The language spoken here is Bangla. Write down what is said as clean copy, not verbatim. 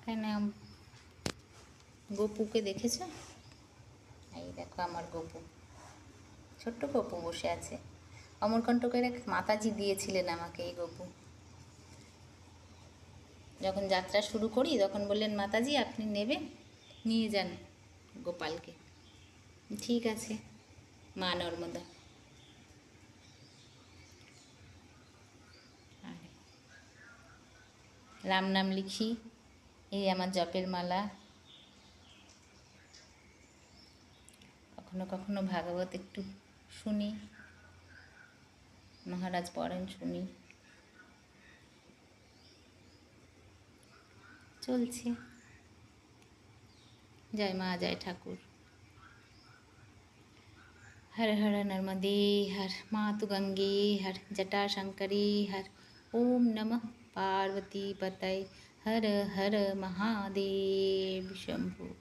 এখানে গপুকে দেখেছ? এই দেখো আমার গপু, ছোট্ট গপু বসে আছে। অমরকণ্টকের এক মাতাজি দিয়েছিলেন আমাকে এই গপু। যখন যাত্রা শুরু করি তখন বললেন, মাতাজি আপনি নেবেন, নিয়ে যান গোপালকে। ঠিক আছে মা নর্মদা। রাম নাম লিখি, এই আমার জপের মালা। কখনো কখনো ভাগবত একটু শুনি, মহারাজ পড়েন শুনি, চলছে। জয় মা, জয় ঠাকুর। हर हर नर्मदे हर, मातु गंगे हर, जटा शंकरी हर। ओम नमः पार्वती पतये, हर हर महादेव शंभु।